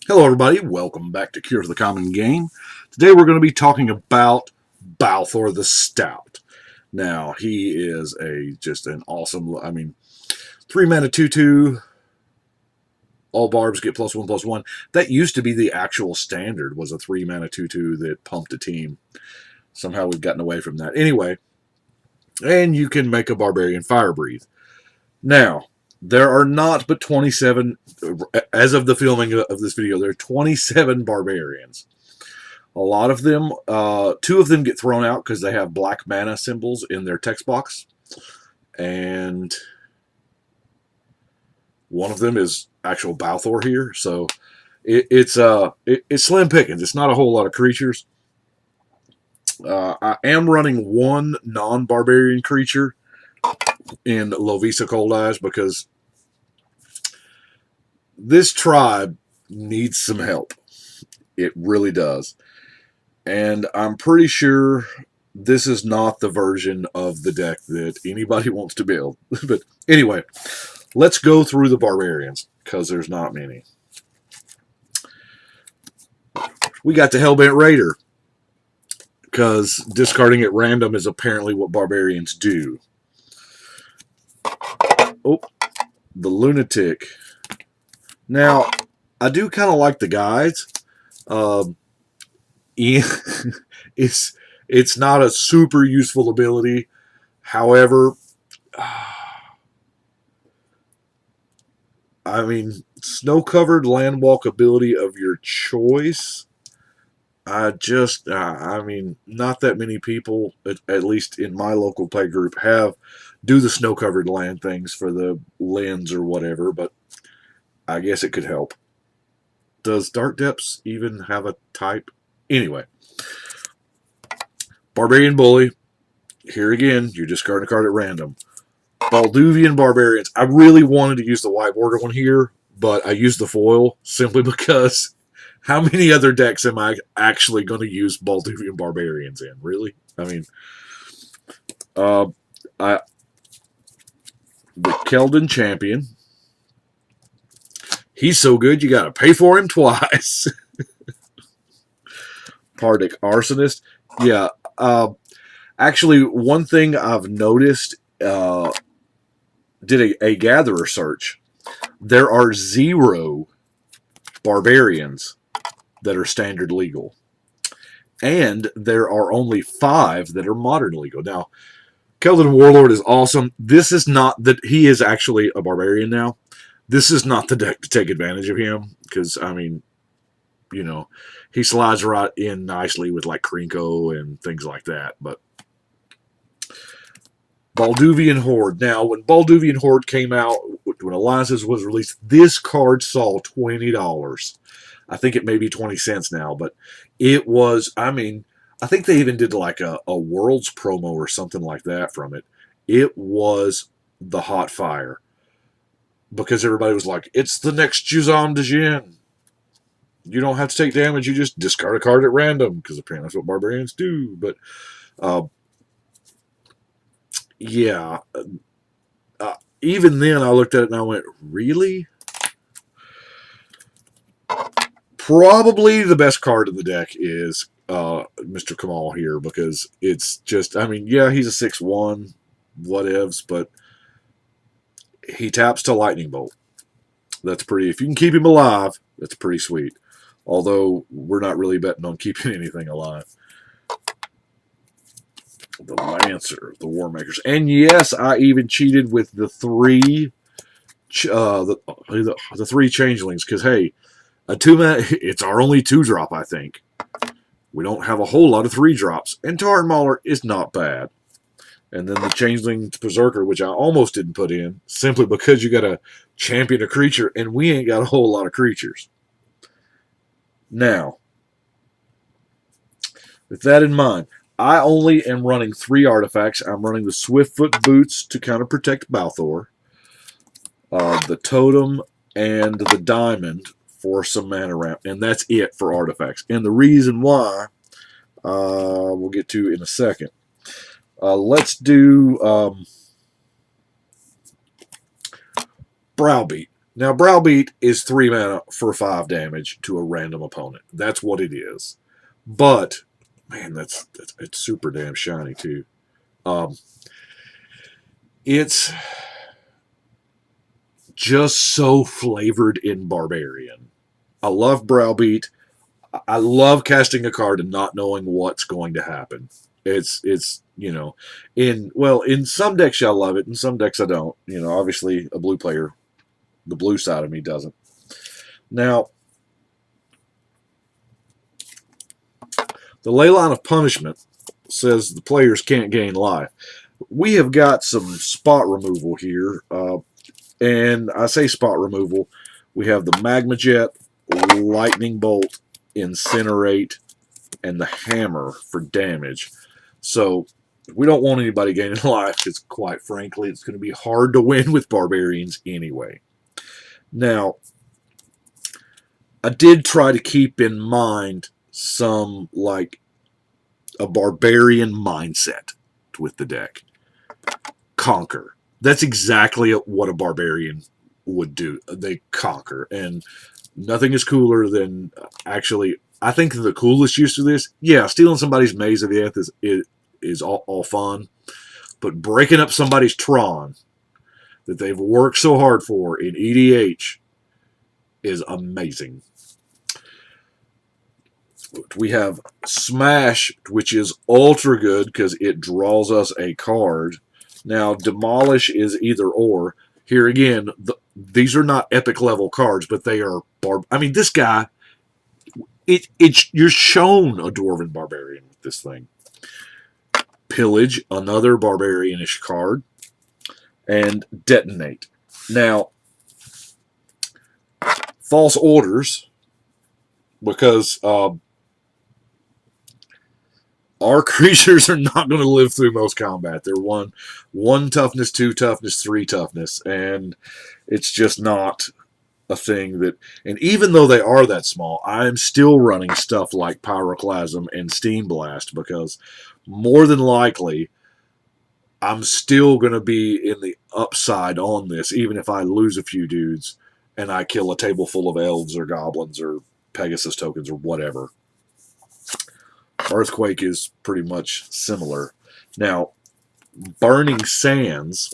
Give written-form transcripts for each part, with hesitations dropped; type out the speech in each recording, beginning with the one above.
Hello, everybody. Welcome back to Cure for the Common Game. Today, we're going to be talking about Balthor the Stout. Now, he is just an awesome. 3 mana 2/2. All barbs get +1/+1. That used to be the actual standard. Was a 3 mana 2/2 that pumped a team. Somehow we've gotten away from that. Anyway, and you can make a barbarian fire breathe. Now, there are not but 27, as of the filming of this video, there are 27 barbarians. A lot of them, two of them get thrown out because they have black mana symbols in their text box. And one of them is actual Balthor here. So it's slim pickings. It's not a whole lot of creatures. I am running one non-barbarian creature in Lovisa Cold Eyes because this tribe needs some help. It really does. And I'm pretty sure this is not the version of the deck that anybody wants to build. But anyway, let's go through the barbarians because there's not many. We got the Hellbent Raider because discarding at random is apparently what barbarians do. Oh, the Lunatic. Now, I do kind of like the guides. It's not a super useful ability. However, snow-covered landwalk ability of your choice. Not that many people, at least in my local play group, do the snow-covered land things for the lens or whatever, but I guess it could help. Does Dark Depths even have a type? Anyway. Barbarian Bully. Here again, you're discarding a card at random. Balduvian Barbarians. I really wanted to use the white border one here, but I used the foil simply because how many other decks am I actually going to use Balduvian Barbarians in? Really? The Keldon Champion. He's so good, you got to pay for him twice. Pardic Arsonist. Yeah. Actually, one thing I've noticed, did a gatherer search. There are 0 barbarians that are standard legal. And there are only 5 that are modern legal. Now, Keldon Warlord is awesome. This is not that he is actually a barbarian now. This is not the deck to take advantage of him because, he slides right in nicely with like Krinko and things like that. But Balduvian Horde. Now, when Balduvian Horde came out, when Alliances was released, this card saw $20. I think it may be 20 cents now, but it was, I think they even did like a Worlds promo or something like that from it. It was the hot fire. Because everybody was like, it's the next Juzan Djinn. You don't have to take damage, you just discard a card at random, because apparently that's what barbarians do. But, yeah. Even then, I looked at it and I went, really? Probably the best card in the deck is Mr. Kamal here, because it's just, yeah, he's a 6/1, whatevs, but he taps to Lightning Bolt. That's pretty. If you can keep him alive, that's pretty sweet. Although we're not really betting on keeping anything alive. The Lancer, the War Makers, and yes, I even cheated with the 3, the 3 Changelings because hey, a 2-mana. It's our only 2-drop, I think. We don't have a whole lot of 3-drops, and Tarn Mauler is not bad. And then the Changeling Berserker, which I almost didn't put in, simply because you got to champion a creature, and we ain't got a whole lot of creatures. Now, with that in mind, I only am running 3 artifacts. I'm running the Swiftfoot Boots to kind of protect Balthor, the Totem, and the Diamond for some mana ramp, and that's it for artifacts. And the reason why, we'll get to in a second. Let's do Browbeat. Now, Browbeat is 3 mana for 5 damage to a random opponent. That's what it is. But, man, that's it's super damn shiny, too. It's just so flavored in Barbarian. I love Browbeat. I love casting a card and not knowing what's going to happen. It's in some decks I love it, in some decks I don't. Obviously a blue player, the blue side of me doesn't. Now, the Leyline of Punishment says the players can't gain life. We have got some spot removal here, and I say spot removal. We have the Magma Jet, Lightning Bolt, Incinerate, and the Hammer for damage. So we don't want anybody gaining life because, quite frankly, it's going to be hard to win with Barbarians anyway. Now, I did try to keep in mind some, like, a Barbarian mindset with the deck. Conquer. That's exactly what a Barbarian would do. They conquer. And nothing is cooler than actually, I think the coolest use of this, stealing somebody's Maze of the Eth is all fun. But breaking up somebody's Tron that they've worked so hard for in EDH is amazing. We have Smash, which is ultra good because it draws us a card. Now, Demolish is either or. Here again, these are not epic level cards, but they are this guy, you're shown a Dwarven Barbarian with this thing. Pillage, another Barbarianish card, and Detonate. Now, False Orders, because our creatures are not going to live through most combat. They're one toughness, 2 toughness, 3 toughness, and it's just not a thing that. And even though they are that small, I'm still running stuff like Pyroclasm and Steam Blast because more than likely I'm still going to be in the upside on this, even if I lose a few dudes and I kill a table full of elves or goblins or Pegasus tokens or whatever. Earthquake is pretty much similar. Now, Burning Sands,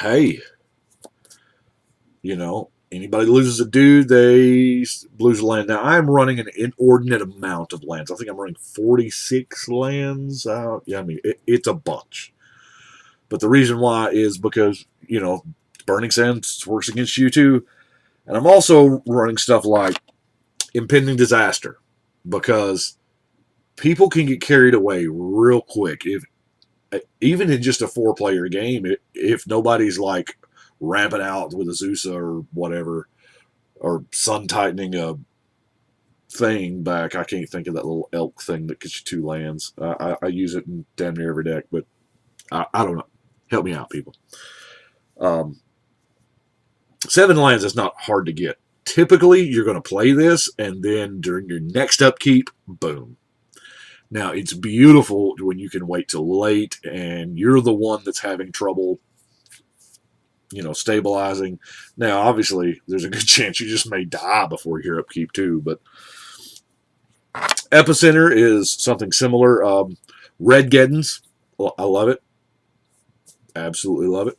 hey, anybody loses a dude, they lose a land. Now, I'm running an inordinate amount of lands. I think I'm running 46 lands. It's a bunch. But the reason why is because, Burning Sands works against you too. And I'm also running stuff like Impending Disaster. Because people can get carried away real quick. Even in just a 4-player game, if nobody's like ramping out with Azusa or whatever, or Sun Tightening a thing back, I can't think of that little elk thing that gets you 2 lands. I use it in damn near every deck, but I don't know. Help me out, people. 7 lands is not hard to get. Typically, you're going to play this, and then during your next upkeep, boom. Now, it's beautiful when you can wait till late, and you're the one that's having trouble, stabilizing. Now, obviously, there's a good chance you just may die before your upkeep, too, but Epicenter is something similar. Red Geddons, I love it. Absolutely love it.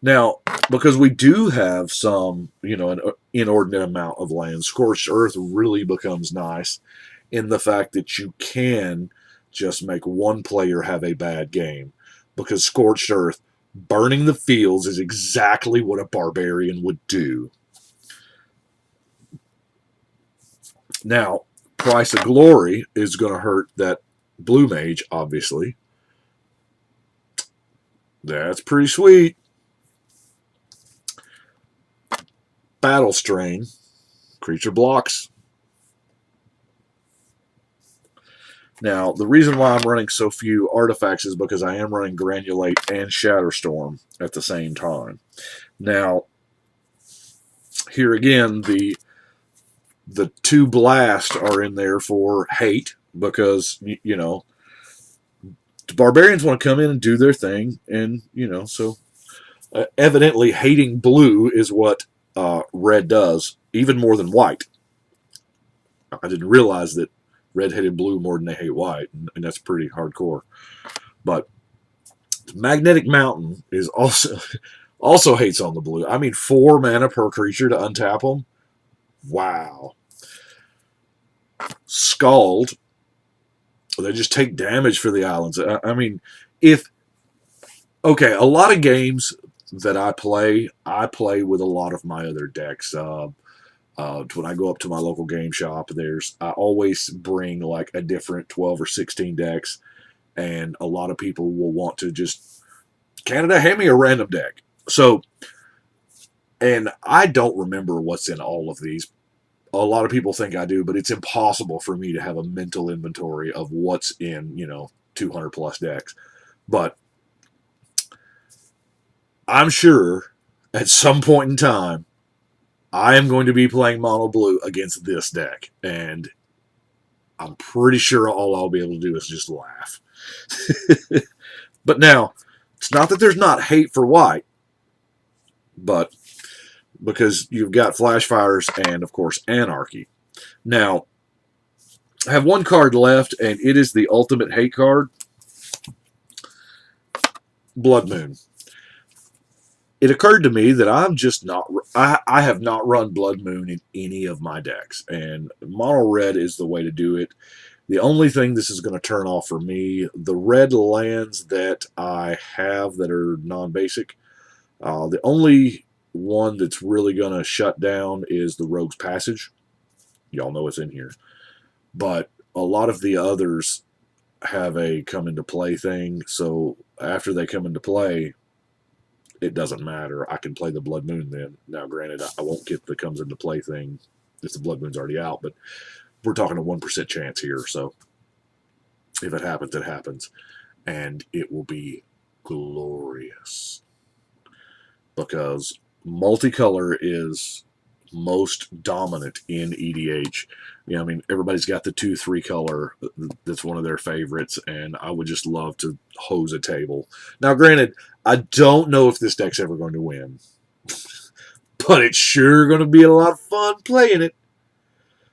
Now, because we do have some, an inordinate amount of land, Scorched Earth really becomes nice in the fact that you can just make one player have a bad game. Because Scorched Earth, burning the fields is exactly what a Barbarian would do. Now, Price of Glory is going to hurt that Blue Mage, obviously. That's pretty sweet. Battle Strain. Creature blocks. Now, the reason why I'm running so few artifacts is because I am running Granulate and Shatterstorm at the same time. Now, here again, the 2 Blast are in there for hate because, the Barbarians want to come in and do their thing, and, so Evidently, hating blue is what red does, even more than white. I didn't realize that red hated blue more than they hate white, and that's pretty hardcore. But Magnetic Mountain is also hates on the blue. I mean, 4 mana per creature to untap them. Wow. Scald. They just take damage for the islands. I mean, if okay, a lot of games that I play with a lot of my other decks. When I go up to my local game shop, I always bring like a different 12 or 16 decks, and a lot of people will want to just Canada hand me a random deck. So, and I don't remember what's in all of these. A lot of people think I do, but it's impossible for me to have a mental inventory of what's in 200 plus decks. But I'm sure at some point in time I am going to be playing mono blue against this deck, and I'm pretty sure all I'll be able to do is just laugh. But now, it's not that there's not hate for white, but because you've got Flash Fires and, of course, Anarchy. Now, I have one card left, and it is the ultimate hate card, Blood Moon. It occurred to me that I have not run Blood Moon in any of my decks, and mono red is the way to do it. The only thing this is going to turn off for me, the red lands that I have that are non-basic, the only one that's really going to shut down is the Rogue's Passage. Y'all know it's in here. But a lot of the others have a come into play thing, so after they come into play, it doesn't matter. I can play the Blood Moon then. Now, granted, I won't get the comes into play thing if the Blood Moon's already out, but we're talking a 1% chance here, so if it happens, it happens. And it will be glorious. Because multicolor is most dominant in EDH. I mean, everybody's got the 2-3 color. That's one of their favorites, and I would just love to hose a table. Now, granted, I don't know if this deck's ever going to win, but it's sure going to be a lot of fun playing it.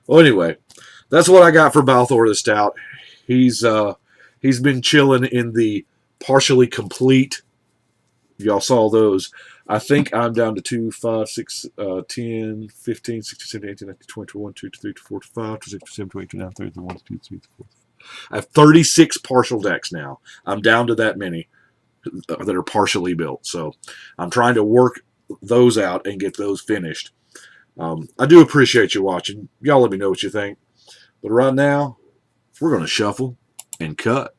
Well, anyway, that's what I got for Balthor the Stout. He's been chilling in the partially complete. Y'all saw those. I think I'm down to 2, 5, 6, 10, 15, 16, 17, 18, 19, 20, 21, 22, 23, 24, 25, 26, 27, 28, 29, 30, 31, 32, 33, 34. I have 36 partial decks now. I'm down to that many that are partially built. So I'm trying to work those out and get those finished. I do appreciate you watching. Y'all let me know what you think. But right now, we're going to shuffle and cut.